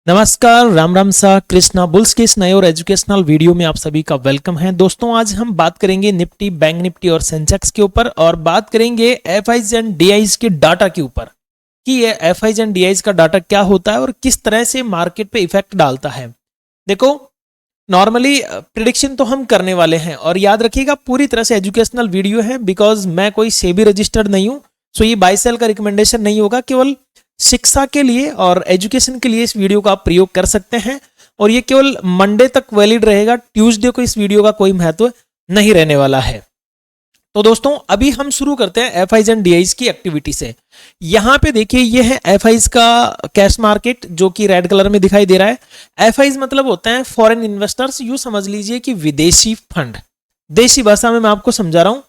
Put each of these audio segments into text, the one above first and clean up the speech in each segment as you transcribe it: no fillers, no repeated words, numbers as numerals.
नमस्कार, राम राम सा कृष्णा बुल्स के इस नए और एजुकेशनल वीडियो में आप सभी का वेलकम है। दोस्तों आज हम बात करेंगे निफ्टी, बैंक निफ्टी और सेंसेक्स के ऊपर और बात करेंगे एफआईज एंड डीआईज के डाटा के ऊपर कि ये एफआईज एंड डीआईज का डाटा क्या होता है और किस तरह से मार्केट पे इफेक्ट डालता है। देखो नॉर्मली प्रिडिक्शन तो हम करने वाले हैं और याद रखिएगा पूरी तरह से एजुकेशनल वीडियो है बिकॉज मैं कोई सेबी रजिस्टर्ड नहीं हूँ। सो ये बाय सेल का रिकमेंडेशन नहीं होगा, केवल शिक्षा के लिए और एजुकेशन के लिए इस वीडियो का आप प्रयोग कर सकते हैं और ये केवल मंडे तक वैलिड रहेगा। ट्यूसडे को इस वीडियो का कोई महत्व नहीं रहने वाला है। तो दोस्तों अभी हम शुरू करते हैं एफआईज एंड डीआईज की एक्टिविटी से। यहां पे देखिए ये है एफआईज का कैश मार्केट जो कि रेड कलर में दिखाई दे रहा है। एफआईज मतलब होते हैं फॉरेन इन्वेस्टर्स, यूं समझ लीजिए कि विदेशी फंड। देशी भाषा में मैं आपको समझा रहा हूं।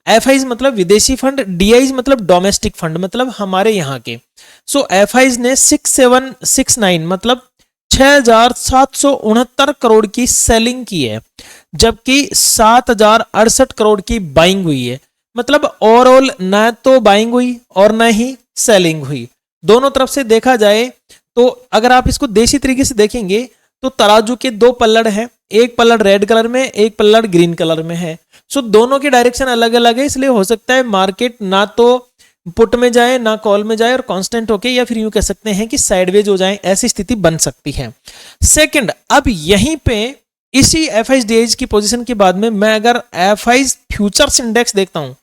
एफआईज मतलब विदेशी फंड, डीआईज मतलब डोमेस्टिक फंड, मतलब हमारे यहाँ के। सो एफआईज ने 6769 मतलब 6769 करोड़ की सेलिंग की है, जबकि 7068 करोड़ की बाइंग हुई है। मतलब ओवरऑल न तो बाइंग हुई और न ही सेलिंग हुई, दोनों तरफ से देखा जाए तो अगर आप इसको देसी तरीके से देखेंगे तो तराजू के दो पल्लड़ हैं, एक पल्लड़ रेड कलर में, एक पल्लड़ ग्रीन कलर में है। सो दोनों की डायरेक्शन अलग अलग है, इसलिए हो सकता है मार्केट ना तो पुट में जाए ना कॉल में जाए और कांस्टेंट होके, या फिर यूं कह सकते हैं कि साइडवेज हो जाए, ऐसी स्थिति बन सकती है। सेकंड, अब यहीं पे इसी एफआईज डीआईज की पोजीशन के बाद में मैं अगर एफआईज फ्यूचर्स इंडेक्स देखता हूं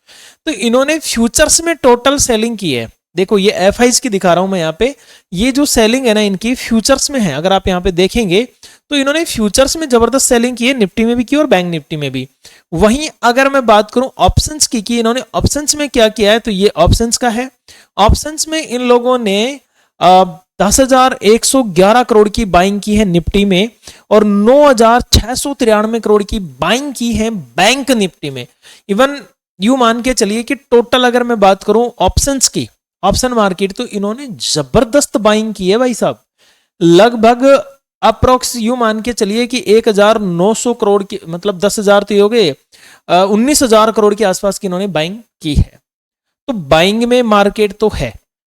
तो इन्होंने फ्यूचर्स में टोटल सेलिंग की है। देखो ये एफआईज की दिखा रहा हूं मैं यहाँ पे, ये जो सेलिंग है ना इनकी फ्यूचर्स में है। अगर आप यहाँ पे देखेंगे तो इन्होंने फ्यूचर्स में जबरदस्त सेलिंग की है, निफ्टी में भी की और बैंक निफ्टी में भी। वहीं अगर मैं बात करूं ऑप्शंस की इन्होंने ऑप्शंस में क्या किया है तो ये ऑप्शंस का है। ऑप्शंस में इन लोगों ने 10,111 करोड़ की बाइंग की है निफ्टी में और 9,693 करोड़ की बाइंग की है बैंक निफ्टी में। इवन यू मान के चलिए कि टोटल अगर मैं बात करूं ऑप्शंस की, ऑप्शन मार्केट, तो इन्होंने जबरदस्त बाइंग की है भाई साहब। लगभग अप्रोक्स यू मान के चलिए कि 1,900 करोड़ की, मतलब 10,000 तो हो गए, 19,000 करोड़ के आसपास की इन्होंने बाइंग की है। तो बाइंग में मार्केट तो है।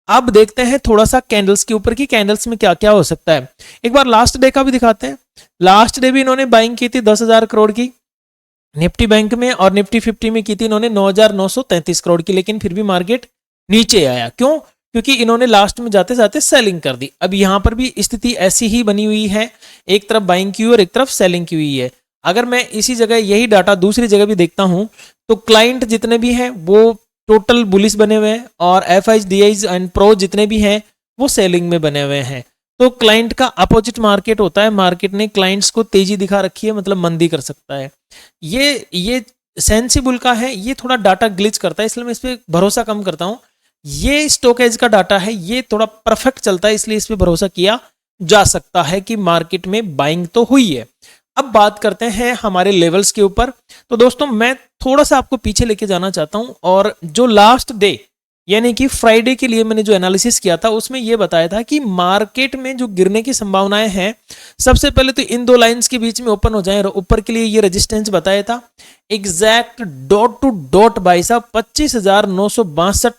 अब देखते हैं थोड़ा सा कैंडल्स के ऊपर कि कैंडल्स में क्या क्या हो सकता है। एक बार लास्ट डे का भी दिखाते हैं। लास्ट डे भी इन्होंने बाइंग की थी 10,000 करोड़ की निफ्टी बैंक में और निफ्टी 50 में की थी इन्होंने 9,933 करोड़ की, लेकिन फिर भी मार्केट नीचे आया। क्यों? क्योंकि इन्होंने लास्ट में जाते जाते सेलिंग कर दी। अब यहां पर भी स्थिति ऐसी ही बनी हुई है, एक तरफ बाइंग की हुई और एक तरफ सेलिंग की हुई है। अगर मैं इसी जगह यही डाटा दूसरी जगह भी देखता हूं तो क्लाइंट जितने भी हैं वो टोटल बुलिश बने हुए हैं और एफआईज डीआईज एंड प्रो जितने भी हैं वो सेलिंग में बने हुए हैं। तो क्लाइंट का अपोजिट मार्केट होता है। मार्केट ने क्लाइंट्स को तेजी दिखा रखी है, मतलब मंदी कर सकता है। ये सेंसिबल का है, ये थोड़ा डाटा ग्लिच करता है, इसलिए मैं इस पर भरोसा कम करता हूं। ये स्टॉकेज का डाटा है, ये थोड़ा परफेक्ट चलता है, इसलिए इस पे भरोसा किया जा सकता है कि मार्केट में बाइंग तो हुई है। अब बात करते हैं हमारे लेवल्स के ऊपर। तो दोस्तों मैं थोड़ा सा आपको पीछे लेके जाना चाहता हूं और जो लास्ट डे यानी कि फ्राइडे के लिए मैंने जो एनालिसिस किया था उसमें यह बताया था कि मार्केट में जो गिरने की संभावनाएं हैं, सबसे पहले तो इन दो लाइंस के बीच में ओपन हो जाए। ऊपर के लिए ये रेजिस्टेंस बताया था एग्जैक्ट डॉट टू डॉट भाई साहब 25,962,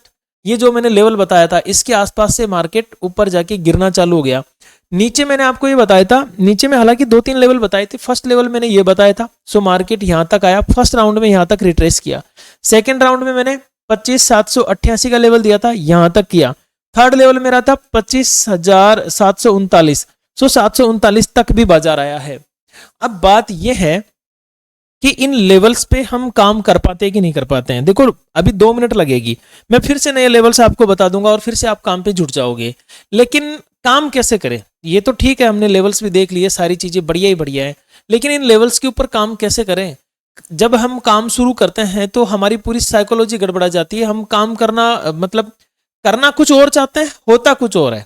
ये जो मैंने लेवल बताया था इसके आसपास से मार्केट ऊपर जाके गिरना चालू हो गया। नीचे मैंने आपको ये बताया था, नीचे में हालांकि 2-3 लेवल बताए थे। फर्स्ट लेवल मैंने ये बताया था। सो मार्केट यहां तक आया, फर्स्ट राउंड में यहां तक रिट्रेस किया। सेकंड राउंड में मैंने 25,788 का लेवल दिया था, यहां तक किया। थर्ड लेवल मेरा था 25,739। सो 739 तक भी बाजार आया है। अब बात यह है कि इन लेवल्स पे हम काम कर पाते हैं कि नहीं कर पाते हैं। देखो अभी 2 मिनट लगेगी, मैं फिर से नए लेवल्स आपको बता दूंगा और फिर से आप काम पे जुट जाओगे। लेकिन काम कैसे करें? ये तो ठीक है, हमने लेवल्स भी देख लिए, सारी चीजें बढ़िया ही बढ़िया है, लेकिन इन लेवल्स के ऊपर काम कैसे करें? जब हम काम शुरू करते हैं तो हमारी पूरी साइकोलॉजी गड़बड़ा जाती है। हम काम करना मतलब करना कुछ और चाहते हैं, होता कुछ और है,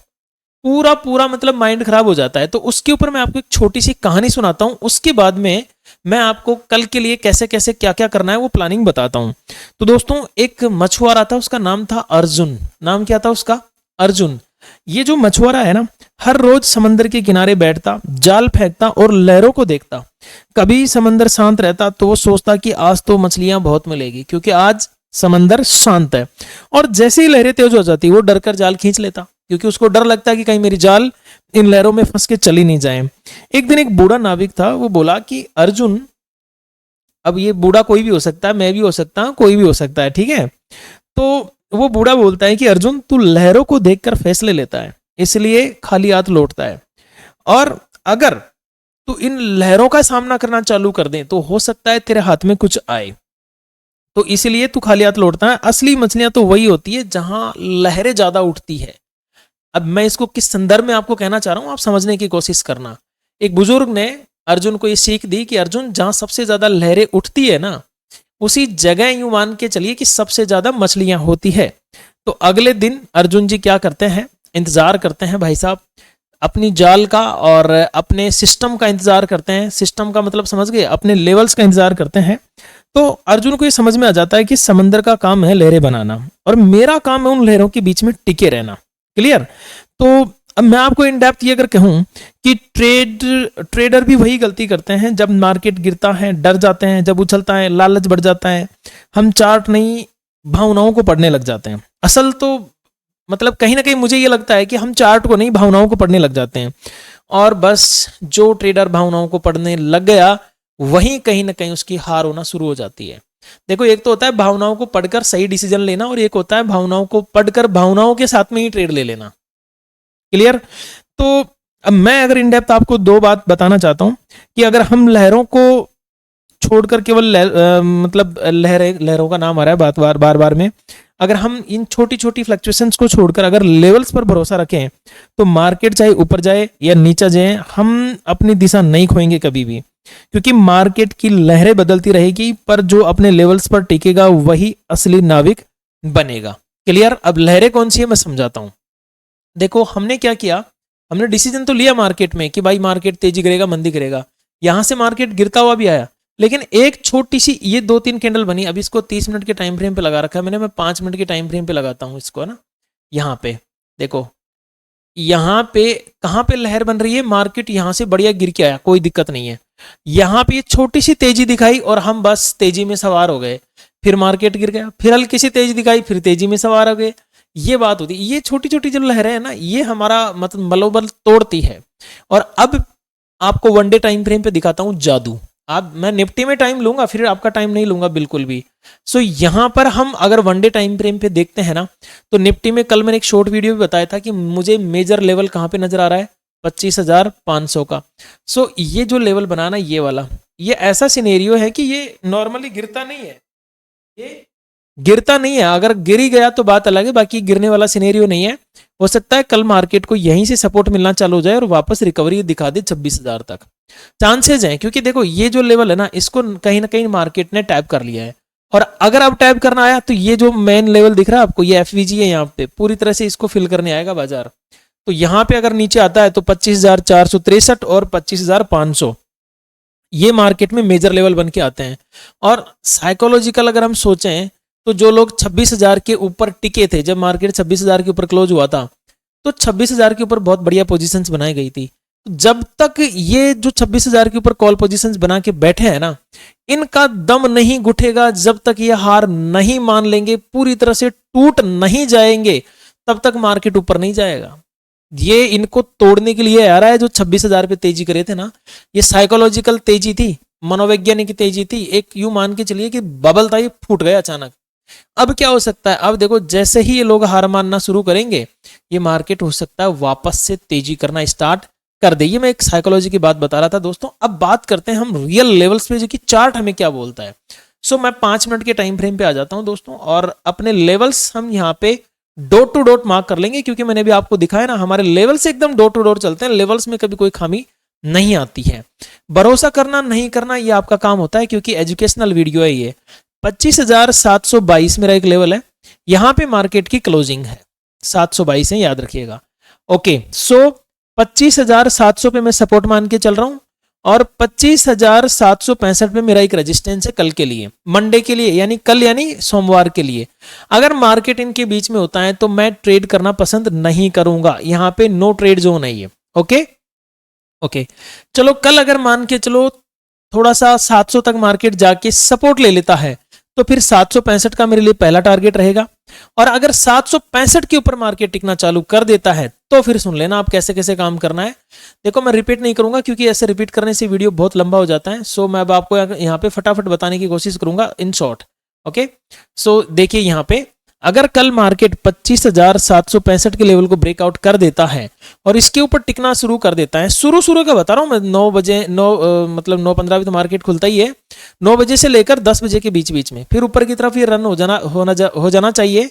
पूरा मतलब माइंड खराब हो जाता है। तो उसके ऊपर मैं आपको एक छोटी सी कहानी सुनाता हूं, उसके बाद में मैं आपको कल के लिए कैसे कैसे क्या क्या करना है वो प्लानिंग बताता हूं। तो दोस्तों एक मछुआरा था, उसका नाम था अर्जुन। नाम क्या था उसका? अर्जुन। ये जो मछुआरा है ना, हर रोज समंदर के किनारे बैठता, जाल फेंकता और लहरों को देखता। कभी समंदर शांत रहता तो वो सोचता कि आज तो मछलियां बहुत मिलेगी, क्योंकि आज समंदर शांत है। और जैसे ही लहरें तेज हो जाती वो डर कर जाल खींच लेता। क्योंकि उसको डर लगता है कि कहीं मेरी जाल इन लहरों में फंस के चली नहीं जाए। एक दिन एक बूढ़ा नाविक था, वो बोला कि अर्जुन, अब ये बूढ़ा कोई भी हो सकता है, मैं भी हो सकता हूं, कोई भी हो सकता है, ठीक है। तो वो बूढ़ा बोलता है कि अर्जुन, तू लहरों को देखकर फैसले लेता है, इसलिए खाली हाथ लौटता है, और अगर तू इन लहरों का सामना करना चालू कर दे तो हो सकता है तेरे हाथ में कुछ आए, तो इसलिए तू खाली हाथ लौटता है। असली मछलियां तो वही होती है जहां लहरें ज्यादा उठती है। अब मैं इसको किस संदर्भ में आपको कहना चाह रहा हूं, आप समझने की कोशिश करना। एक बुजुर्ग ने अर्जुन को ये सीख दी कि अर्जुन, जहां सबसे ज्यादा लहरें उठती है ना, उसी जगह यूं मान के चलिए कि सबसे ज्यादा मछलियां होती है। तो अगले दिन अर्जुन जी क्या करते हैं, इंतजार करते हैं भाई साहब, अपनी जाल का और अपने सिस्टम का इंतजार करते हैं। सिस्टम का मतलब समझ गए, अपने लेवल्स का इंतजार करते हैं। तो अर्जुन को ये समझ में आ जाता है कि समंदर का काम है लहरें बनाना, और मेरा काम है उन लहरों के बीच में टिके रहना। क्लियर? तो अब मैं आपको इन डेप्थ ये अगर कहूं कि ट्रेडर भी वही गलती करते हैं, जब मार्केट गिरता है डर जाते हैं, जब उछलता है लालच बढ़ जाता है, हम चार्ट नहीं भावनाओं को पढ़ने लग जाते हैं। असल तो मतलब कहीं ना कहीं मुझे ये लगता है कि हम चार्ट को नहीं भावनाओं को पढ़ने लग जाते हैं, और बस जो ट्रेडर भावनाओं को पढ़ने लग गया वहीं कहीं ना कहीं उसकी हार होना शुरू हो जाती है। देखो, एक तो होता है भावनाओं को पढ़कर सही डिसीजन लेना, और एक होता है भावनाओं को पढ़कर भावनाओं के साथ में ही ट्रेड ले लेना। क्लियर? तो अब मैं अगर इन डेप्थ आपको दो बात बताना चाहता हूं कि अगर हम लहरों को छोड़कर केवल मतलब लहरों का नाम आ रहा है बार बार में, अगर हम इन छोटी छोटी फ्लक्चुएशंस को छोड़कर अगर लेवल्स पर भरोसा रखें तो मार्केट चाहे ऊपर जाए या नीचे जाए, हम अपनी दिशा नहीं खोएंगे कभी भी, क्योंकि मार्केट की लहरें बदलती रहेगी, पर जो अपने लेवल्स पर टिकेगा वही असली नाविक बनेगा। क्लियर? अब लहरें कौन सी है मैं समझाता हूं। देखो, हमने क्या किया, हमने डिसीजन तो लिया मार्केट में कि भाई मार्केट तेजी करेगा मंदी करेगा, यहां से मार्केट गिरता हुआ भी आया, लेकिन एक छोटी सी ये 2-3 कैंडल बनी। अब इसको 30 मिनट के टाइम फ्रेम पे लगा रखा है मैंने, मैं 5 मिनट के टाइम फ्रेम पे लगाता हूं इसको, है ना। यहाँ पे देखो, यहाँ पे कहाँ पे लहर बन रही है, मार्केट यहाँ से बढ़िया गिर के आया, कोई दिक्कत नहीं है। यहाँ पे छोटी सी तेजी दिखाई और हम बस तेजी में सवार हो गए, फिर मार्केट गिर गया, फिर हल्की सी तेजी दिखाई, फिर तेजी में सवार हो गए। ये बात होती है। ये छोटी छोटी जो लहरें है ना, ये हमारा मतलब मनोबल तोड़ती है। और अब आपको वन डे टाइम फ्रेम पे दिखाता हूं जादू। आप, मैं निफ्टी में टाइम लूंगा, फिर आपका टाइम नहीं लूंगा बिल्कुल भी। सो यहां पर हम अगर वन डे टाइम फ्रेम पे देखते हैं ना, तो निफ्टी में कल मैंने एक शॉर्ट वीडियो भी बताया था कि मुझे मेजर लेवल कहां पे नजर आ रहा है, 25,500 का। सो ये जो लेवल बनाना, ये वाला, ये ऐसा सिनेरियो है कि ये नॉर्मली गिरता नहीं है, ये गिरता नहीं है। अगर गिर ही गया तो बात अलग है, बाकी गिरने वाला सिनेरियो नहीं है। हो सकता है कल मार्केट को यहीं से सपोर्ट मिलना चालू हो जाए और वापस रिकवरी दिखा दे 26,000 तक, चांसेस हैं। क्योंकि देखो, ये जो लेवल है ना, इसको कहीं ना कहीं मार्केट ने टैप कर लिया है, और अगर अब टैप करना आया तो ये जो मेन लेवल दिख रहा है आपको, ये एफवीजी है, यहाँ पे पूरी तरह से इसको फिल करने आएगा बाजार। तो यहाँ पे अगर नीचे आता है तो 25,463 और 25,500 ये मार्केट में मेजर लेवल बन के आते हैं। और साइकोलॉजिकल अगर हम सोचें तो जो लोग 26,000 के ऊपर टिके थे, जब मार्केट 26,000 के ऊपर क्लोज हुआ था, तो 26,000 के ऊपर बहुत बढ़िया पोजीशंस बनाई गई थी। जब तक ये जो 26,000 के ऊपर कॉल पोजीशंस बना के बैठे हैं ना, इनका दम नहीं घुटेगा, जब तक ये हार नहीं मान लेंगे, पूरी तरह से टूट नहीं जाएंगे, तब तक मार्केट ऊपर नहीं जाएगा। ये इनको तोड़ने के लिए आ रहा है। जो 26,000 पे तेजी करे थे ना, ये साइकोलॉजिकल तेजी थी, मनोवैज्ञानिक तेजी थी। एक यूं मान के चलिए कि बबल था, ये फूट गया अचानक। अब क्या हो सकता है, अब देखो, जैसे ही ये लोग हार मानना शुरू करेंगे, ये मार्केट हो सकता है वापस से तेजी करना स्टार्ट कर दे। ये मैं एक साइकोलॉजी की बात बता रहा था दोस्तों। अब बात करते हैं हम रियल लेवल्स पे, जो कि चार्ट हमें क्या बोलता है। सो मैं 5 मिनट के टाइम फ्रेम पे आ जाता हूं दोस्तों, और अपने लेवल्स हम यहाँ पे डॉट टू डॉट मार्क कर लेंगे, क्योंकि मैंने भी आपको दिखाया ना, हमारे लेवल से एकदम डॉट टू डॉट चलते हैं। लेवल्स में कभी कोई खामी नहीं आती है। भरोसा करना नहीं करना ये आपका काम होता है, क्योंकि एजुकेशनल वीडियो है ये। 25,722 मेरा एक लेवल है, यहां पे मार्केट की क्लोजिंग है 722 है, याद रखिएगा। ओके, सो 25,700 पे मैं सपोर्ट मान के चल रहा हूं, और 25,765 पे मेरा एक रेजिस्टेंस है कल के लिए, मंडे के लिए, यानी कल यानी सोमवार के लिए। अगर मार्केट इनके बीच में होता है तो मैं ट्रेड करना पसंद नहीं करूंगा। यहां पे नो ट्रेड जोन है ये। ओके ओके, चलो कल अगर मान के चलो थोड़ा सा 700 तक मार्केट जाके सपोर्ट ले लेता है, तो फिर 765 का मेरे लिए पहला टारगेट रहेगा। और अगर 765 के ऊपर मार्केट टिकना चालू कर देता है तो फिर सुन लेना आप कैसे कैसे काम करना है। देखो मैं रिपीट नहीं करूंगा क्योंकि ऐसे रिपीट करने से वीडियो बहुत लंबा हो जाता है। सो मैं अब आपको यहाँ पे फटाफट बताने की कोशिश करूंगा इन शॉर्ट। ओके, सो देखिए यहाँ पे अगर कल मार्केट 25,765 के लेवल को ब्रेकआउट कर देता है और इसके ऊपर टिकना शुरू कर देता है, शुरू का बता रहा हूं मैं, 9 बजे मतलब 9:15 भी तो मार्केट खुलता ही है, 9 बजे से लेकर 10 बजे के बीच बीच में फिर ऊपर की तरफ ये रन हो जाना चाहिए।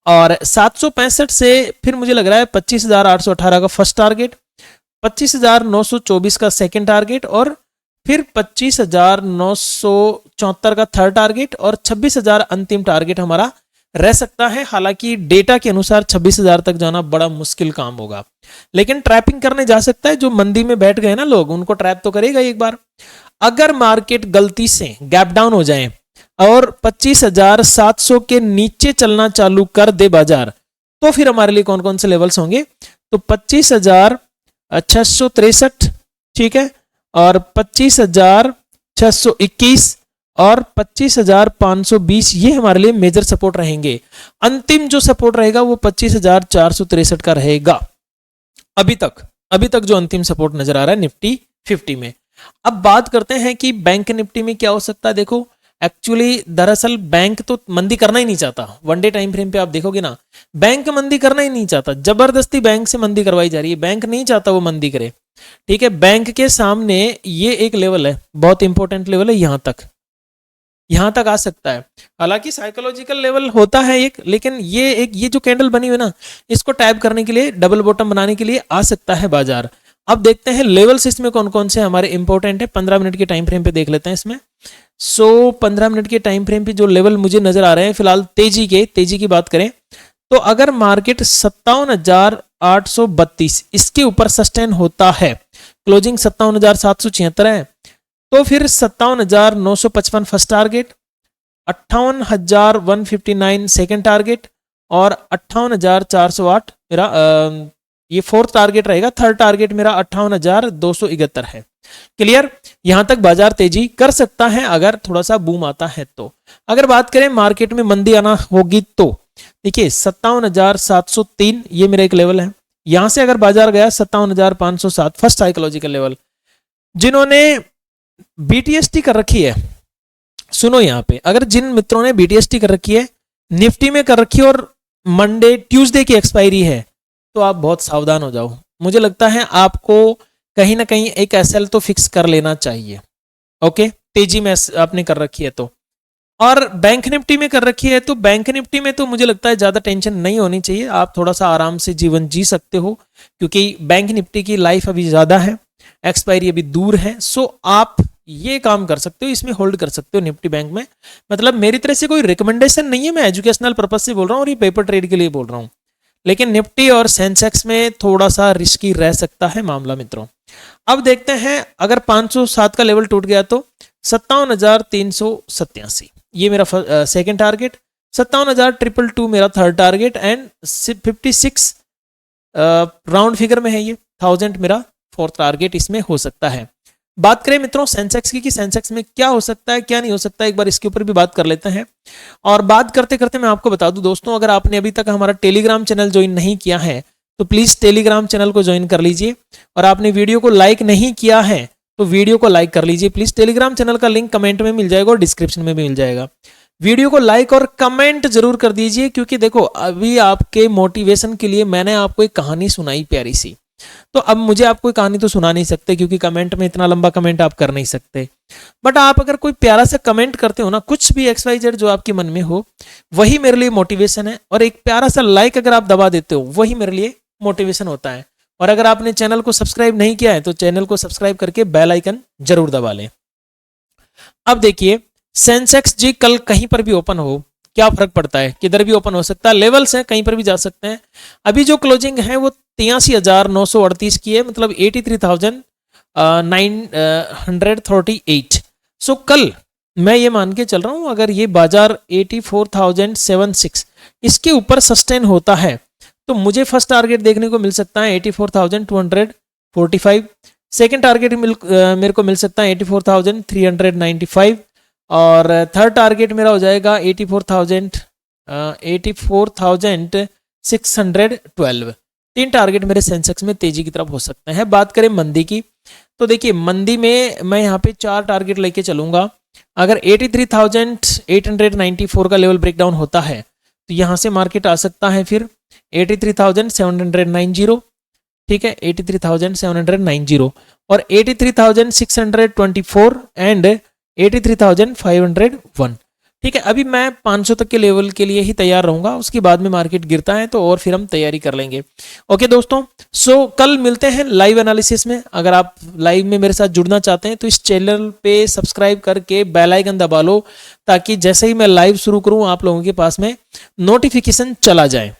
और 765 से फिर मुझे लग रहा है 25,818 का फर्स्ट टारगेट, 25,924 का सेकेंड टारगेट और फिर 25,974 का थर्ड टारगेट और 26,000 अंतिम टारगेट हमारा रह सकता है। हालांकि डेटा के अनुसार 26,000 तक जाना बड़ा मुश्किल काम होगा, लेकिन ट्रैपिंग करने जा सकता है। जो मंदी में बैठ गए ना लोग, उनको ट्रैप तो करेगा एक बार। अगर मार्केट गलती से गैप डाउन हो जाए और 25,700 के नीचे चलना चालू कर दे बाजार, तो फिर हमारे लिए कौन कौन से लेवल्स होंगे? तो 25,663, ठीक है, और 25,621 और 25,520 ये हमारे लिए मेजर सपोर्ट रहेंगे। अंतिम जो सपोर्ट रहेगा वो 25,463 का रहेगा अभी तक जो अंतिम सपोर्ट नजर आ रहा है निफ्टी 50 में। अब बात करते हैं कि बैंक निफ्टी में क्या हो सकता है। देखो एक्चुअली दरअसल बैंक तो मंदी करना ही नहीं चाहता। वन डे टाइम फ्रेम पे आप देखोगे ना, बैंक मंदी करना ही नहीं चाहता, जबरदस्ती बैंक से मंदी करवाई जा रही है। बैंक नहीं चाहता वो मंदी करे, ठीक है। बैंक के सामने ये एक लेवल है, बहुत इंपॉर्टेंट लेवल है, यहां तक आ सकता है। हालांकि साइकोलॉजिकल लेवल होता है एक, लेकिन ये जो कैंडल बनी हुई ना, इसको टैप करने के लिए, डबल बॉटम बनाने के लिए आ सकता है बाजार। अब देखते हैं लेवल्स इसमें कौन कौन से हमारे इंपॉर्टेंट है। 15 मिनट के टाइम फ्रेम पे देख लेते हैं इसमें। 15 मिनट के टाइम फ्रेम पे जो लेवल मुझे नजर आ रहे हैं फिलहाल तेजी की बात करें तो अगर मार्केट 57,832 इसके ऊपर सस्टेन होता है, क्लोजिंग 57,776 है, तो फिर 57,955 फर्स्ट टारगेट, 58,159 सेकेंड टारगेट और 58,408 मेरा ये फोर्थ टारगेट रहेगा। थर्ड टारगेट मेरा 58,271 है। क्लियर? यहां तक बाजार तेजी कर सकता है अगर थोड़ा सा बूम आता है तो। अगर बात करें मार्केट में मंदी आना होगी तो देखिए 57,703 ये मेरा एक लेवल है। यहां से अगर बाजार गया 57,507 फर्स्ट साइकोलॉजिकल लेवल। जिन्होंने बीटीएसटी कर रखी है, सुनो यहां पे, अगर जिन मित्रों ने बीटीएसटी कर रखी है, निफ्टी में कर रखी है और मंडे ट्यूसडे की एक्सपायरी है, तो आप बहुत सावधान हो जाओ। मुझे लगता है आपको कहीं ना कहीं एक एसएल तो फिक्स कर लेना चाहिए। ओके, तेजी में आपने कर रखी है तो। और बैंक निफ्टी में कर रखी है तो बैंक निफ्टी में तो मुझे लगता है ज्यादा टेंशन नहीं होनी चाहिए। आप थोड़ा सा आराम से जीवन जी सकते हो क्योंकि बैंक निफ्टी की लाइफ अभी ज्यादा है, एक्सपायरी अभी दूर है। सो आप ये काम कर सकते हो, इसमें होल्ड कर सकते हो निफ्टी बैंक में। मतलब मेरी तरह से कोई रिकमेंडेशन नहीं है, मैं एजुकेशनल पर्पज से बोल रहा हूँ और ये पेपर ट्रेड के लिए बोल रहा हूँ। लेकिन निफ्टी और सेंसेक्स में थोड़ा सा रिस्की रह सकता है मामला मित्रों। अब देखते हैं अगर 507 का लेवल टूट गया तो 57,387 ये मेरा सेकंड टारगेट, 57,222 मेरा third target and 56 round figure में है ये 1000 मेरा फोर्थ टारगेट इसमें हो सकता है। बात करें मित्रों सेंसेक्स की कि सेंसेक्स में क्या हो सकता है क्या नहीं हो सकता, एक बार इसके ऊपर भी बात कर लेते हैं। और बात करते करते मैं आपको बता दूं दोस्तों, अगर आपने अभी तक हमारा टेलीग्राम चैनल ज्वाइन नहीं किया है तो प्लीज टेलीग्राम चैनल को ज्वाइन कर लीजिए। और आपने वीडियो को लाइक नहीं किया है तो वीडियो को लाइक कर लीजिए प्लीज। टेलीग्राम चैनल का लिंक कमेंट में मिल जाएगा और डिस्क्रिप्शन में भी मिल जाएगा। वीडियो को लाइक और कमेंट जरूर कर दीजिए क्योंकि देखो अभी आपके मोटिवेशन के लिए मैंने आपको एक कहानी सुनाई प्यारी सी, तो अब मुझे आप कोई कहानी तो सुना नहीं सकते क्योंकि कमेंट में इतना लंबा कमेंट आप कर नहीं सकते। बट आप अगर कोई प्यारा सा कमेंट करते हो ना, कुछ भी XYZ जो आपके मन में हो, वही मेरे लिए मोटिवेशन है। और एक प्यारा सा लाइक अगर आप दबा देते हो वही मेरे लिए मोटिवेशन होता है। और अगर आपने चैनल को सब्सक्राइब नहीं किया है तो चैनल को सब्सक्राइब करके बेल आइकन जरूर दबा लें। अब देखिए सेंसेक्स जी कल कहीं पर भी ओपन हो क्या फर्क पड़ता है, किधर भी ओपन हो सकता है, लेवल्स हैं कहीं पर भी जा सकते हैं। अभी जो क्लोजिंग है वो 83,938 की है, मतलब 83,938। सो कल मैं ये मान के चल रहा हूं अगर ये बाजार 84,076 इसके ऊपर सस्टेन होता है तो मुझे फर्स्ट टारगेट देखने को मिल सकता है 84,245, सेकेंड टारगेट मेरे को मिल सकता है 84,395 और थर्ड टारगेट मेरा हो जाएगा 84,000 84,612। 3 टारगेट मेरे सेंसेक्स में तेजी की तरफ हो सकते हैं। बात करें मंदी की, तो देखिए मंदी में मैं यहाँ पे 4 टारगेट लेके चलूंगा। अगर 83,894 का लेवल ब्रेकडाउन होता है तो यहाँ से मार्केट आ सकता है फिर 83,790, ठीक है, 83,790 और 83,624 एंड 83,501, ठीक है। अभी मैं 500 तक के लेवल के लिए ही तैयार रहूंगा, उसके बाद में मार्केट गिरता है तो और फिर हम तैयारी कर लेंगे। ओके दोस्तों, सो कल मिलते हैं लाइव एनालिसिस में। अगर आप लाइव में मेरे साथ जुड़ना चाहते हैं तो इस चैनल पे सब्सक्राइब करके बेल आइकन दबा लो, ताकि जैसे ही मैं लाइव शुरू करूं आप लोगों के पास में नोटिफिकेशन चला जाए।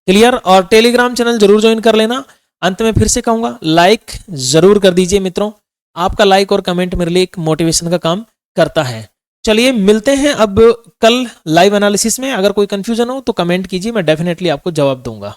क्लियर? और टेलीग्राम चैनल जरूर ज्वाइन कर लेना। अंत में फिर से कहूंगा, लाइक जरूर कर दीजिए मित्रों, आपका लाइक और कमेंट मेरे लिए एक मोटिवेशन का काम करता है। चलिए मिलते हैं अब कल लाइव एनालिसिस में। अगर कोई कंफ्यूजन हो तो कमेंट कीजिए, मैं डेफिनेटली आपको जवाब दूंगा।